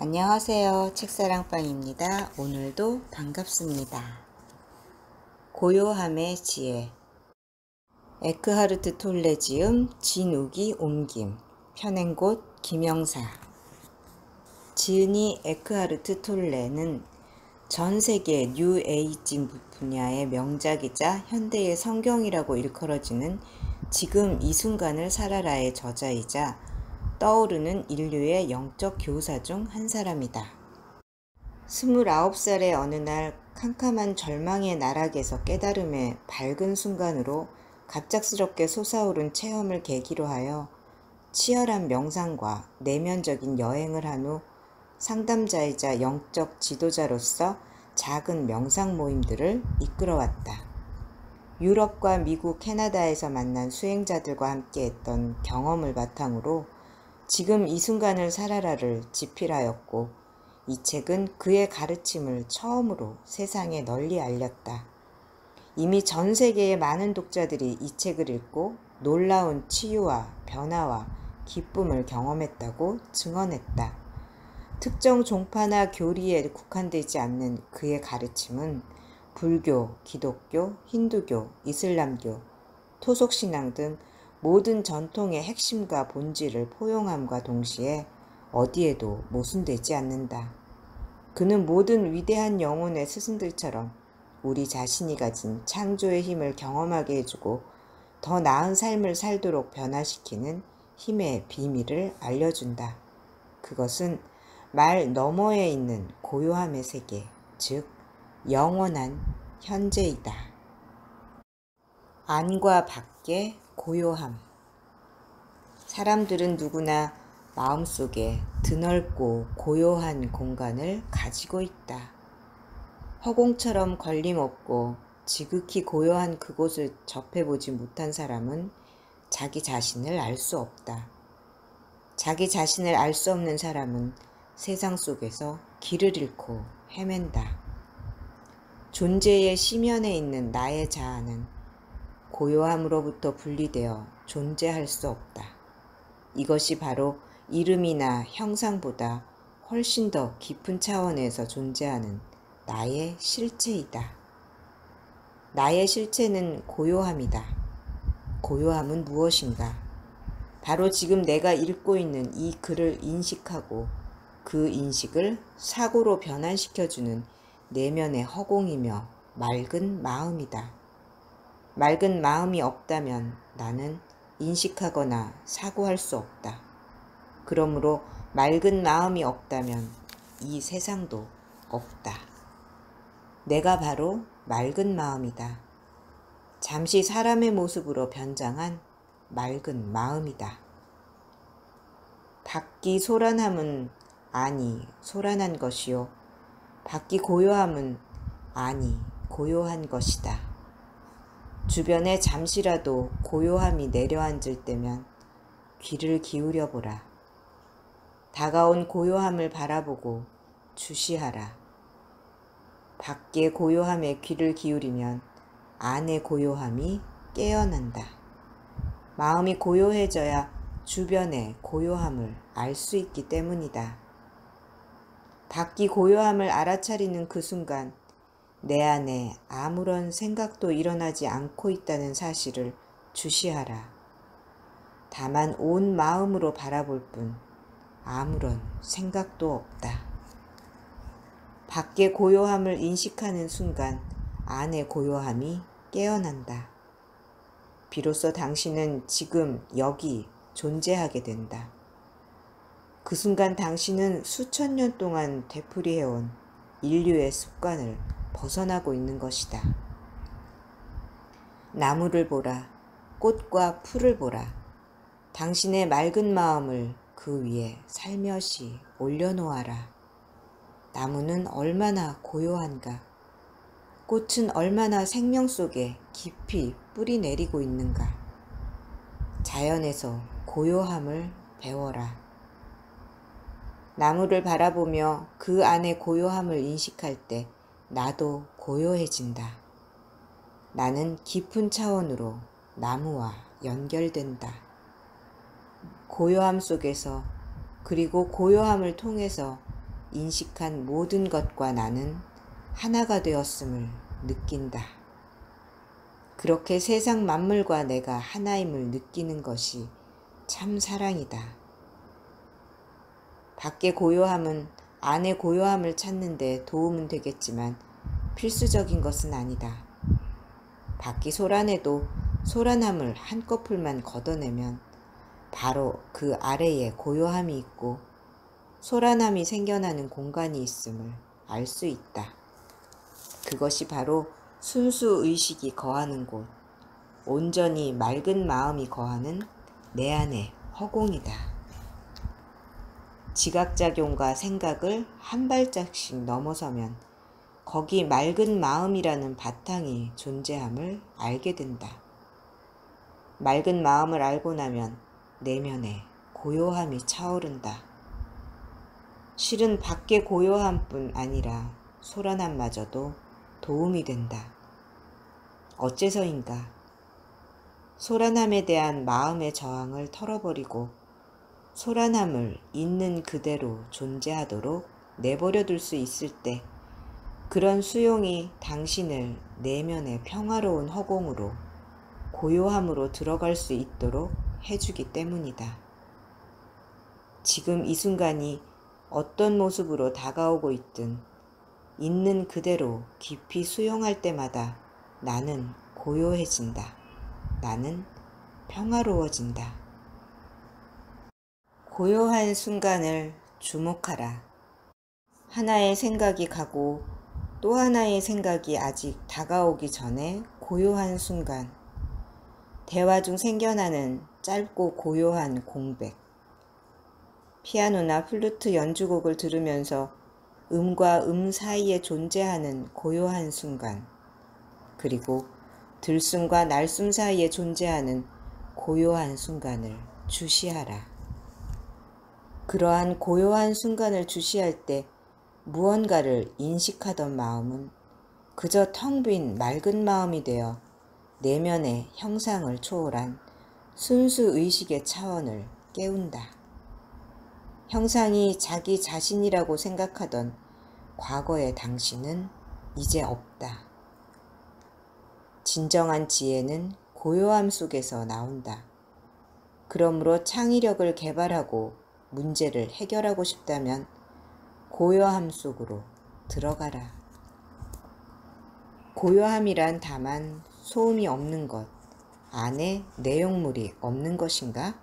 안녕하세요. 책사랑방입니다. 오늘도 반갑습니다. 고요함의 지혜. 에크하르트 톨레 지음, 진욱이 옮김, 펴낸 곳 김영사. 지은이 에크하르트 톨레는 전 세계 뉴 에이징 분야의 명작이자 현대의 성경이라고 일컬어지는 지금 이 순간을 살아라의 저자이자 떠오르는 인류의 영적 교사 중 한 사람이다. 29살의 어느 날 캄캄한 절망의 나락에서 깨달음의 밝은 순간으로 갑작스럽게 솟아오른 체험을 계기로 하여 치열한 명상과 내면적인 여행을 한 후 상담자이자 영적 지도자로서 작은 명상 모임들을 이끌어왔다. 유럽과 미국, 캐나다에서 만난 수행자들과 함께 했던 경험을 바탕으로 지금 이 순간을 살아라를 집필하였고, 이 책은 그의 가르침을 처음으로 세상에 널리 알렸다. 이미 전 세계의 많은 독자들이 이 책을 읽고 놀라운 치유와 변화와 기쁨을 경험했다고 증언했다. 특정 종파나 교리에 국한되지 않는 그의 가르침은 불교, 기독교, 힌두교, 이슬람교, 토속신앙 등 모든 전통의 핵심과 본질을 포용함과 동시에 어디에도 모순되지 않는다. 그는 모든 위대한 영혼의 스승들처럼 우리 자신이 가진 창조의 힘을 경험하게 해주고 더 나은 삶을 살도록 변화시키는 힘의 비밀을 알려준다. 그것은 말 너머에 있는 고요함의 세계, 즉 영원한 현재이다. 안과 밖의 고요함. 사람들은 누구나 마음속에 드넓고 고요한 공간을 가지고 있다. 허공처럼 걸림없고 지극히 고요한 그곳을 접해보지 못한 사람은 자기 자신을 알 수 없다. 자기 자신을 알 수 없는 사람은 세상 속에서 길을 잃고 헤맨다. 존재의 심연에 있는 나의 자아는 고요함으로부터 분리되어 존재할 수 없다. 이것이 바로 이름이나 형상보다 훨씬 더 깊은 차원에서 존재하는 나의 실체이다. 나의 실체는 고요함이다. 고요함은 무엇인가? 바로 지금 내가 읽고 있는 이 글을 인식하고 그 인식을 사고로 변환시켜주는 내면의 허공이며 맑은 마음이다. 맑은 마음이 없다면 나는 인식하거나 사고할 수 없다. 그러므로 맑은 마음이 없다면 이 세상도 없다. 내가 바로 맑은 마음이다. 잠시 사람의 모습으로 변장한 맑은 마음이다. 밖이 소란함은 아니 소란한 것이요, 밖이 고요함은 아니 고요한 것이다. 주변에 잠시라도 고요함이 내려앉을 때면 귀를 기울여 보라. 다가온 고요함을 바라보고 주시하라. 밖의 고요함에 귀를 기울이면 안의 고요함이 깨어난다. 마음이 고요해져야 주변의 고요함을 알 수 있기 때문이다. 밖이 고요함을 알아차리는 그 순간 내 안에 아무런 생각도 일어나지 않고 있다는 사실을 주시하라. 다만 온 마음으로 바라볼 뿐 아무런 생각도 없다. 밖의 고요함을 인식하는 순간 안의 고요함이 깨어난다. 비로소 당신은 지금 여기 존재하게 된다. 그 순간 당신은 수천 년 동안 되풀이해온 인류의 습관을 벗어나고 있는 것이다. 나무를 보라. 꽃과 풀을 보라. 당신의 맑은 마음을 그 위에 살며시 올려놓아라. 나무는 얼마나 고요한가. 꽃은 얼마나 생명 속에 깊이 뿌리 내리고 있는가. 자연에서 고요함을 배워라. 나무를 바라보며 그 안의 고요함을 인식할 때 나도 고요해진다. 나는 깊은 차원으로 나무와 연결된다. 고요함 속에서, 그리고 고요함을 통해서 인식한 모든 것과 나는 하나가 되었음을 느낀다. 그렇게 세상 만물과 내가 하나임을 느끼는 것이 참 사랑이다. 밖의 고요함은 안의 고요함을 찾는 데 도움은 되겠지만 필수적인 것은 아니다. 밖이 소란해도 소란함을 한꺼풀만 걷어내면 바로 그 아래에 고요함이 있고 소란함이 생겨나는 공간이 있음을 알 수 있다. 그것이 바로 순수 의식이 거하는 곳, 온전히 맑은 마음이 거하는 내 안의 허공이다. 지각작용과 생각을 한 발짝씩 넘어서면 거기 맑은 마음이라는 바탕이 존재함을 알게 된다. 맑은 마음을 알고 나면 내면에 고요함이 차오른다. 실은 밖의 고요함뿐 아니라 소란함마저도 도움이 된다. 어째서인가? 소란함에 대한 마음의 저항을 털어버리고 소란함을 있는 그대로 존재하도록 내버려둘 수 있을 때 그런 수용이 당신을 내면의 평화로운 허공으로 고요함으로 들어갈 수 있도록 해주기 때문이다. 지금 이 순간이 어떤 모습으로 다가오고 있든 있는 그대로 깊이 수용할 때마다 나는 고요해진다. 나는 평화로워진다. 고요한 순간을 주목하라. 하나의 생각이 가고 또 하나의 생각이 아직 다가오기 전에 고요한 순간, 대화 중 생겨나는 짧고 고요한 공백, 피아노나 플루트 연주곡을 들으면서 음과 음 사이에 존재하는 고요한 순간, 그리고 들숨과 날숨 사이에 존재하는 고요한 순간을 주시하라. 그러한 고요한 순간을 주시할 때 무언가를 인식하던 마음은 그저 텅 빈 맑은 마음이 되어 내면의 형상을 초월한 순수 의식의 차원을 깨운다. 형상이 자기 자신이라고 생각하던 과거의 당신은 이제 없다. 진정한 지혜는 고요함 속에서 나온다. 그러므로 창의력을 개발하고 문제를 해결하고 싶다면 고요함 속으로 들어가라. 고요함이란 다만 소음이 없는 것, 안에 내용물이 없는 것인가?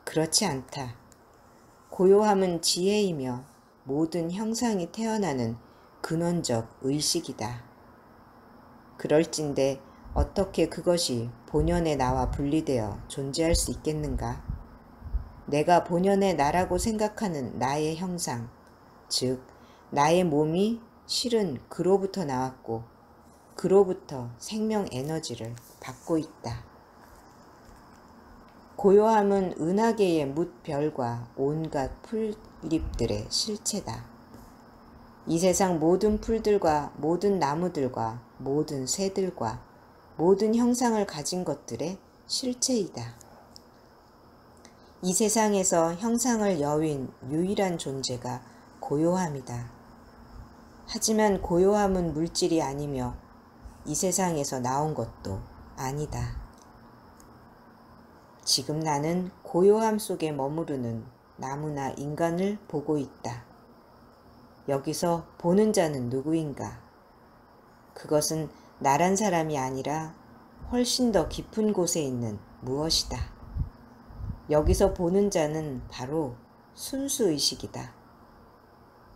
그렇지 않다. 고요함은 지혜이며 모든 형상이 태어나는 근원적 의식이다. 그럴진데 어떻게 그것이 본연의 나와 분리되어 존재할 수 있겠는가? 내가 본연의 나라고 생각하는 나의 형상, 즉 나의 몸이 실은 그로부터 나왔고 그로부터 생명 에너지를 받고 있다. 고요함은 은하계의 뭇별과 온갖 풀잎들의 실체다. 이 세상 모든 풀들과 모든 나무들과 모든 새들과 모든 형상을 가진 것들의 실체이다. 이 세상에서 형상을 여윈 유일한 존재가 고요함이다. 하지만 고요함은 물질이 아니며 이 세상에서 나온 것도 아니다. 지금 나는 고요함 속에 머무르는 나무나 인간을 보고 있다. 여기서 보는 자는 누구인가? 그것은 나란 사람이 아니라 훨씬 더 깊은 곳에 있는 무엇이다. 여기서 보는 자는 바로 순수의식이다.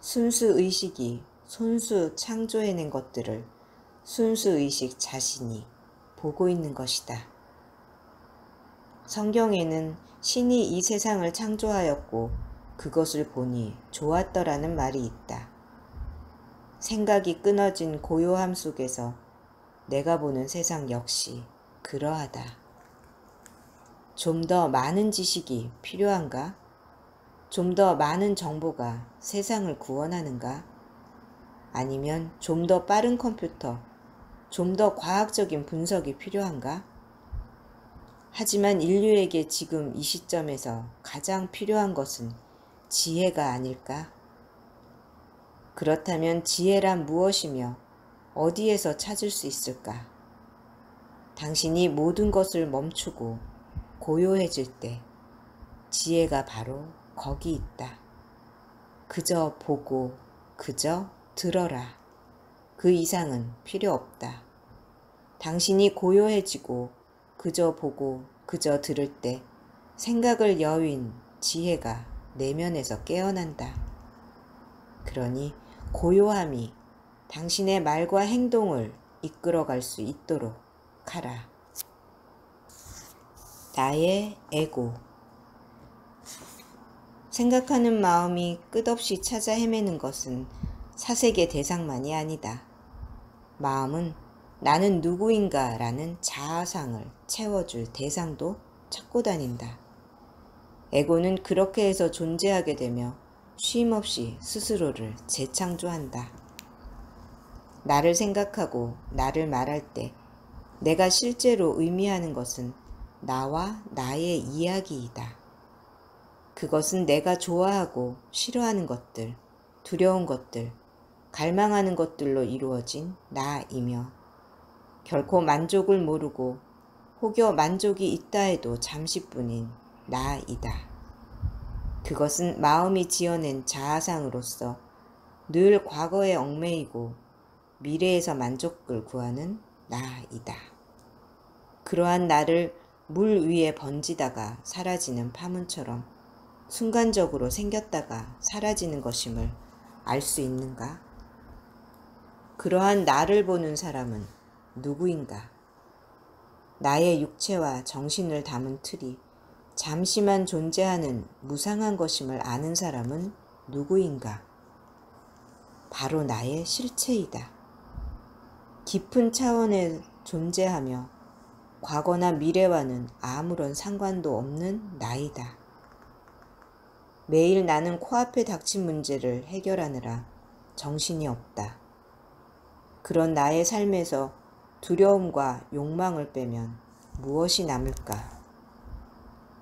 순수의식이 손수 창조해낸 것들을 순수의식 자신이 보고 있는 것이다. 성경에는 신이 이 세상을 창조하였고 그것을 보니 좋았더라는 말이 있다. 생각이 끊어진 고요함 속에서 내가 보는 세상 역시 그러하다. 좀 더 많은 지식이 필요한가? 좀 더 많은 정보가 세상을 구원하는가? 아니면 좀 더 빠른 컴퓨터, 좀 더 과학적인 분석이 필요한가? 하지만 인류에게 지금 이 시점에서 가장 필요한 것은 지혜가 아닐까? 그렇다면 지혜란 무엇이며 어디에서 찾을 수 있을까? 당신이 모든 것을 멈추고 고요해질 때 지혜가 바로 거기 있다. 그저 보고 그저 들어라. 그 이상은 필요 없다. 당신이 고요해지고 그저 보고 그저 들을 때 생각을 여윈 지혜가 내면에서 깨어난다. 그러니 고요함이 당신의 말과 행동을 이끌어갈 수 있도록 하라. 나의 에고. 생각하는 마음이 끝없이 찾아 헤매는 것은 사색의 대상만이 아니다. 마음은 나는 누구인가 라는 자아상을 채워줄 대상도 찾고 다닌다. 에고는 그렇게 해서 존재하게 되며 쉼없이 스스로를 재창조한다. 나를 생각하고 나를 말할 때 내가 실제로 의미하는 것은 나와 나의 이야기이다. 그것은 내가 좋아하고 싫어하는 것들, 두려운 것들, 갈망하는 것들로 이루어진 나이며 결코 만족을 모르고 혹여 만족이 있다 해도 잠시뿐인 나이다. 그것은 마음이 지어낸 자아상으로서 늘 과거에 얽매이고 미래에서 만족을 구하는 나이다. 그러한 나를 물 위에 번지다가 사라지는 파문처럼 순간적으로 생겼다가 사라지는 것임을 알 수 있는가? 그러한 나를 보는 사람은 누구인가? 나의 육체와 정신을 담은 틀이 잠시만 존재하는 무상한 것임을 아는 사람은 누구인가? 바로 나의 실체이다. 깊은 차원에 존재하며 과거나 미래와는 아무런 상관도 없는 나이다. 매일 나는 코앞에 닥친 문제를 해결하느라 정신이 없다. 그런 나의 삶에서 두려움과 욕망을 빼면 무엇이 남을까?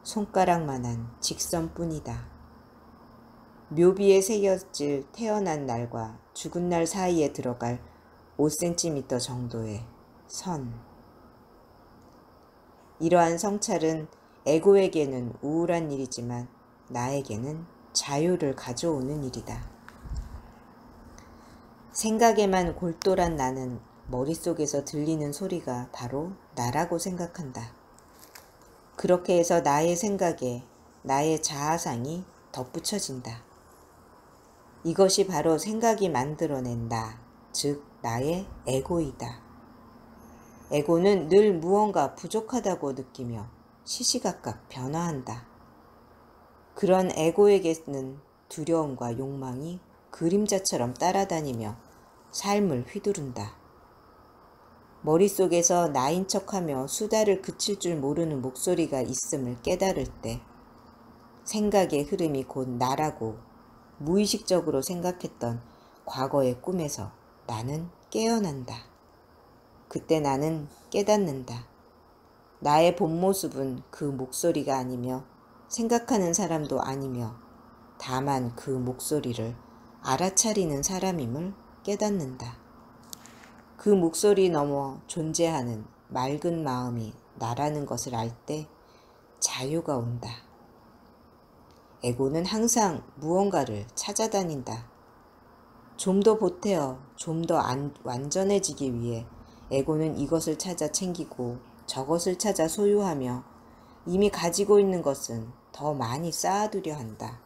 손가락만한 직선뿐이다. 묘비에 새겨질 태어난 날과 죽은 날 사이에 들어갈 5cm 정도의 선. 이러한 성찰은 에고에게는 우울한 일이지만 나에게는 자유를 가져오는 일이다. 생각에만 골똘한 나는 머릿속에서 들리는 소리가 바로 나라고 생각한다. 그렇게 해서 나의 생각에 나의 자아상이 덧붙여진다. 이것이 바로 생각이 만들어낸 나, 즉 나의 에고이다. 에고는 늘 무언가 부족하다고 느끼며 시시각각 변화한다. 그런 에고에게는 두려움과 욕망이 그림자처럼 따라다니며 삶을 휘두른다. 머릿속에서 나인 척하며 수다를 그칠 줄 모르는 목소리가 있음을 깨달을 때 생각의 흐름이 곧 나라고 무의식적으로 생각했던 과거의 꿈에서 나는 깨어난다. 그때 나는 깨닫는다. 나의 본 모습은 그 목소리가 아니며 생각하는 사람도 아니며 다만 그 목소리를 알아차리는 사람임을 깨닫는다. 그 목소리 넘어 존재하는 맑은 마음이 나라는 것을 알 때 자유가 온다. 에고는 항상 무언가를 찾아다닌다. 좀 더 보태어 좀 더 완전해지기 위해 에고는 이것을 찾아 챙기고 저것을 찾아 소유하며 이미 가지고 있는 것은 더 많이 쌓아두려 한다.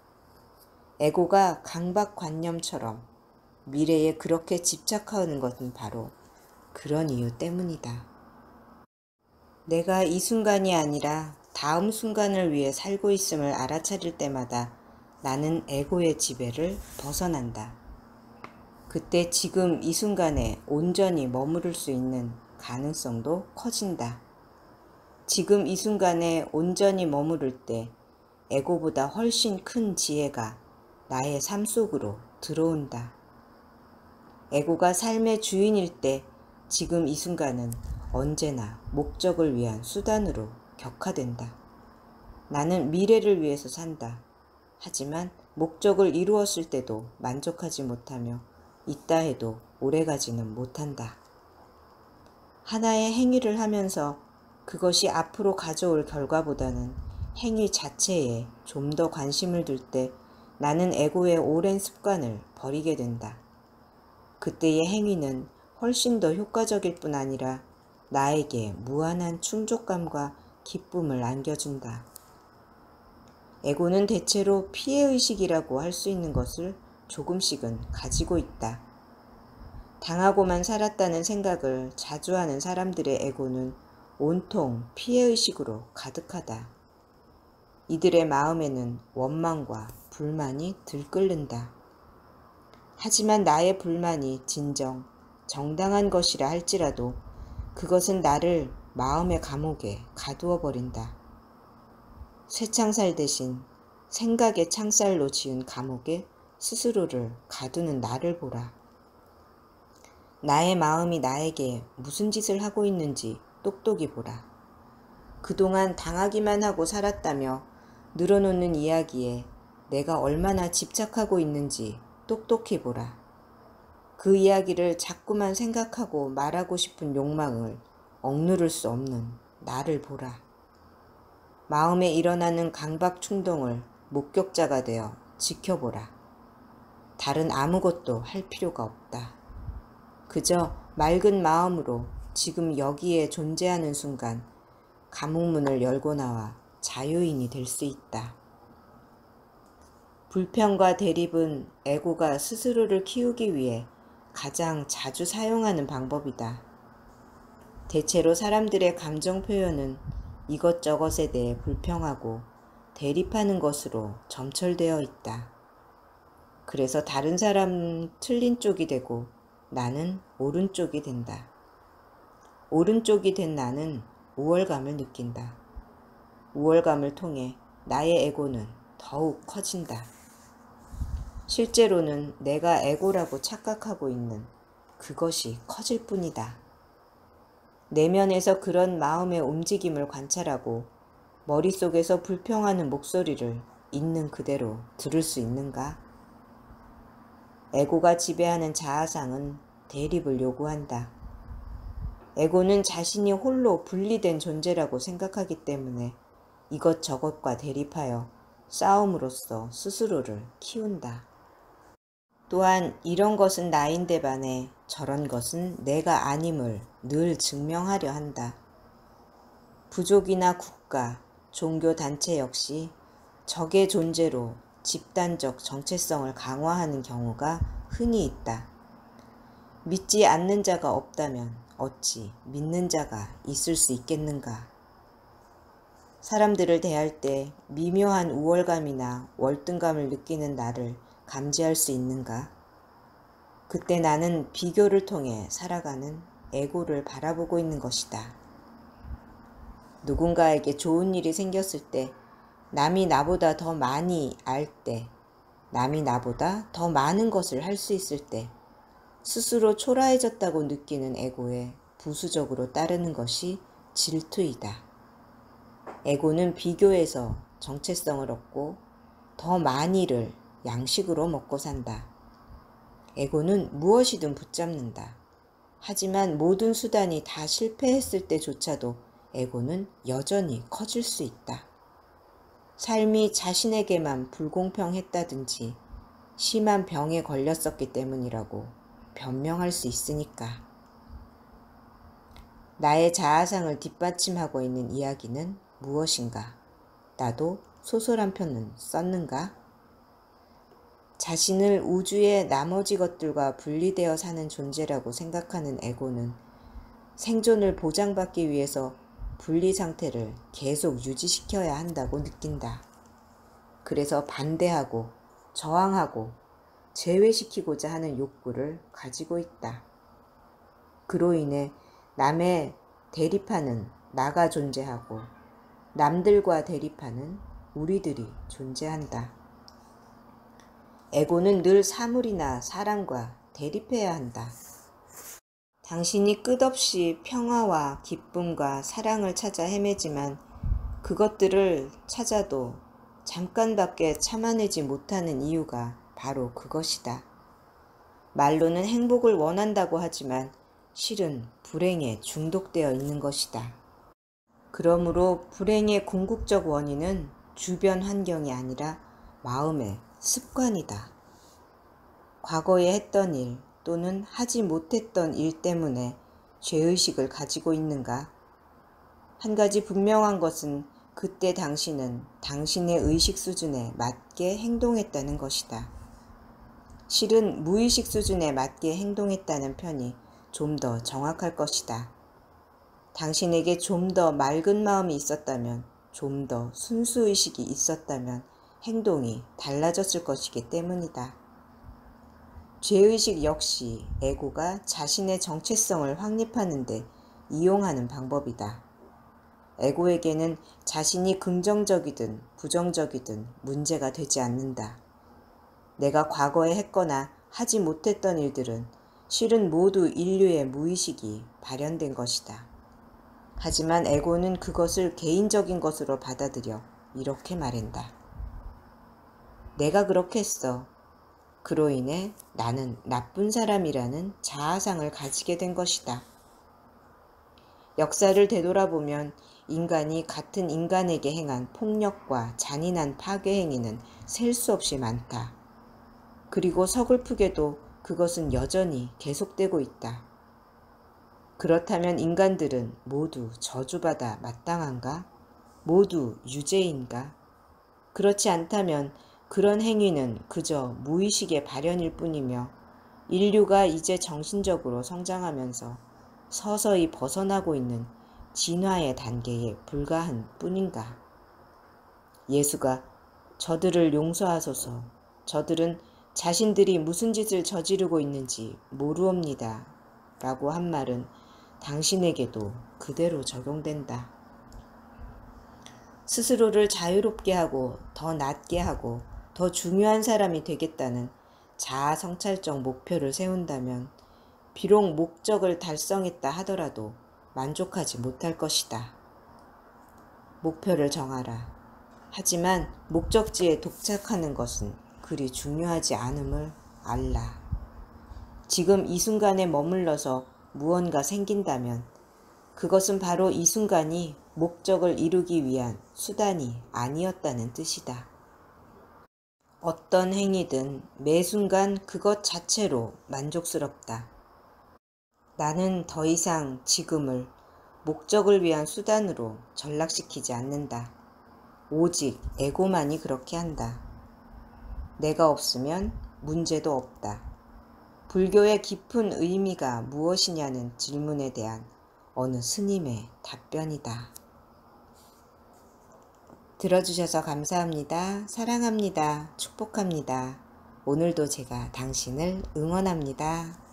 에고가 강박관념처럼 미래에 그렇게 집착하는 것은 바로 그런 이유 때문이다. 내가 이 순간이 아니라 다음 순간을 위해 살고 있음을 알아차릴 때마다 나는 에고의 지배를 벗어난다. 그때 지금 이 순간에 온전히 머무를 수 있는 가능성도 커진다. 지금 이 순간에 온전히 머무를 때 에고보다 훨씬 큰 지혜가 나의 삶 속으로 들어온다. 에고가 삶의 주인일 때 지금 이 순간은 언제나 목적을 위한 수단으로 격화된다. 나는 미래를 위해서 산다. 하지만 목적을 이루었을 때도 만족하지 못하며 있다 해도 오래가지는 못한다. 하나의 행위를 하면서 그것이 앞으로 가져올 결과보다는 행위 자체에 좀 더 관심을 둘 때 나는 에고의 오랜 습관을 버리게 된다. 그때의 행위는 훨씬 더 효과적일 뿐 아니라 나에게 무한한 충족감과 기쁨을 안겨준다. 에고는 대체로 피해의식이라고 할 수 있는 것을 조금씩은 가지고 있다. 당하고만 살았다는 생각을 자주 하는 사람들의 에고는 온통 피해의식으로 가득하다. 이들의 마음에는 원망과 불만이 들끓는다. 하지만 나의 불만이 진정 정당한 것이라 할지라도 그것은 나를 마음의 감옥에 가두어 버린다. 쇠창살 대신 생각의 창살로 지은 감옥에 스스로를 가두는 나를 보라. 나의 마음이 나에게 무슨 짓을 하고 있는지 똑똑히 보라. 그동안 당하기만 하고 살았다며 늘어놓는 이야기에 내가 얼마나 집착하고 있는지 똑똑히 보라. 그 이야기를 자꾸만 생각하고 말하고 싶은 욕망을 억누를 수 없는 나를 보라. 마음에 일어나는 강박 충동을 목격자가 되어 지켜보라. 다른 아무것도 할 필요가 없다. 그저 맑은 마음으로 지금 여기에 존재하는 순간 감옥문을 열고 나와 자유인이 될 수 있다. 불평과 대립은 에고가 스스로를 키우기 위해 가장 자주 사용하는 방법이다. 대체로 사람들의 감정 표현은 이것저것에 대해 불평하고 대립하는 것으로 점철되어 있다. 그래서 다른 사람은 틀린 쪽이 되고 나는 오른쪽이 된다. 오른쪽이 된 나는 우월감을 느낀다. 우월감을 통해 나의 에고는 더욱 커진다. 실제로는 내가 에고라고 착각하고 있는 그것이 커질 뿐이다. 내면에서 그런 마음의 움직임을 관찰하고 머릿속에서 불평하는 목소리를 있는 그대로 들을 수 있는가? 에고가 지배하는 자아상은 대립을 요구한다. 에고는 자신이 홀로 분리된 존재라고 생각하기 때문에 이것저것과 대립하여 싸움으로써 스스로를 키운다. 또한 이런 것은 나인데 반해 저런 것은 내가 아님을 늘 증명하려 한다. 부족이나 국가, 종교 단체 역시 적의 존재로 집단적 정체성을 강화하는 경우가 흔히 있다. 믿지 않는 자가 없다면 어찌 믿는 자가 있을 수 있겠는가? 사람들을 대할 때 미묘한 우월감이나 월등감을 느끼는 나를 감지할 수 있는가? 그때 나는 비교를 통해 살아가는 에고를 바라보고 있는 것이다. 누군가에게 좋은 일이 생겼을 때, 남이 나보다 더 많이 알 때, 남이 나보다 더 많은 것을 할 수 있을 때, 스스로 초라해졌다고 느끼는 에고에 부수적으로 따르는 것이 질투이다. 에고는 비교에서 정체성을 얻고 더 많이를 양식으로 먹고 산다. 에고는 무엇이든 붙잡는다. 하지만 모든 수단이 다 실패했을 때조차도 에고는 여전히 커질 수 있다. 삶이 자신에게만 불공평했다든지 심한 병에 걸렸었기 때문이라고 변명할 수 있으니까. 나의 자아상을 뒷받침하고 있는 이야기는 무엇인가? 나도 소설 한 편은 썼는가? 자신을 우주의 나머지 것들과 분리되어 사는 존재라고 생각하는 에고는 생존을 보장받기 위해서 분리 상태를 계속 유지시켜야 한다고 느낀다. 그래서 반대하고 저항하고 제외시키고자 하는 욕구를 가지고 있다. 그로 인해 남의 대립하는 나가 존재하고 남들과 대립하는 우리들이 존재한다. 에고는 늘 사물이나 사람과 대립해야 한다. 당신이 끝없이 평화와 기쁨과 사랑을 찾아 헤매지만 그것들을 찾아도 잠깐밖에 참아내지 못하는 이유가 바로 그것이다. 말로는 행복을 원한다고 하지만 실은 불행에 중독되어 있는 것이다. 그러므로 불행의 궁극적 원인은 주변 환경이 아니라 마음의 습관이다. 과거에 했던 일 또는 하지 못했던 일 때문에 죄의식을 가지고 있는가? 한 가지 분명한 것은 그때 당신은 당신의 의식 수준에 맞게 행동했다는 것이다. 실은 무의식 수준에 맞게 행동했다는 편이 좀 더 정확할 것이다. 당신에게 좀 더 맑은 마음이 있었다면, 좀 더 순수의식이 있었다면 행동이 달라졌을 것이기 때문이다. 죄의식 역시 에고가 자신의 정체성을 확립하는 데 이용하는 방법이다. 에고에게는 자신이 긍정적이든 부정적이든 문제가 되지 않는다. 내가 과거에 했거나 하지 못했던 일들은 실은 모두 인류의 무의식이 발현된 것이다. 하지만 에고는 그것을 개인적인 것으로 받아들여 이렇게 말한다. 내가 그렇게 했어. 그로 인해 나는 나쁜 사람이라는 자아상을 가지게 된 것이다. 역사를 되돌아보면 인간이 같은 인간에게 행한 폭력과 잔인한 파괴 행위는 셀 수 없이 많다. 그리고 서글프게도 그것은 여전히 계속되고 있다. 그렇다면 인간들은 모두 저주받아 마땅한가? 모두 유죄인가? 그렇지 않다면 그런 행위는 그저 무의식의 발현일 뿐이며 인류가 이제 정신적으로 성장하면서 서서히 벗어나고 있는 진화의 단계에 불과한 뿐인가? 예수가 저들을 용서하소서, 저들은 자신들이 무슨 짓을 저지르고 있는지 모르옵니다 라고 한 말은 당신에게도 그대로 적용된다. 스스로를 자유롭게 하고 더 낫게 하고 더 중요한 사람이 되겠다는 자아 성찰적 목표를 세운다면 비록 목적을 달성했다 하더라도 만족하지 못할 것이다. 목표를 정하라. 하지만 목적지에 도착하는 것은 그리 중요하지 않음을 알라. 지금 이 순간에 머물러서 무언가 생긴다면 그것은 바로 이 순간이 목적을 이루기 위한 수단이 아니었다는 뜻이다. 어떤 행위든 매 순간 그것 자체로 만족스럽다. 나는 더 이상 지금을 목적을 위한 수단으로 전락시키지 않는다. 오직 에고만이 그렇게 한다. 내가 없으면 문제도 없다. 불교의 깊은 의미가 무엇이냐는 질문에 대한 어느 스님의 답변이다. 들어주셔서 감사합니다. 사랑합니다. 축복합니다. 오늘도 제가 당신을 응원합니다.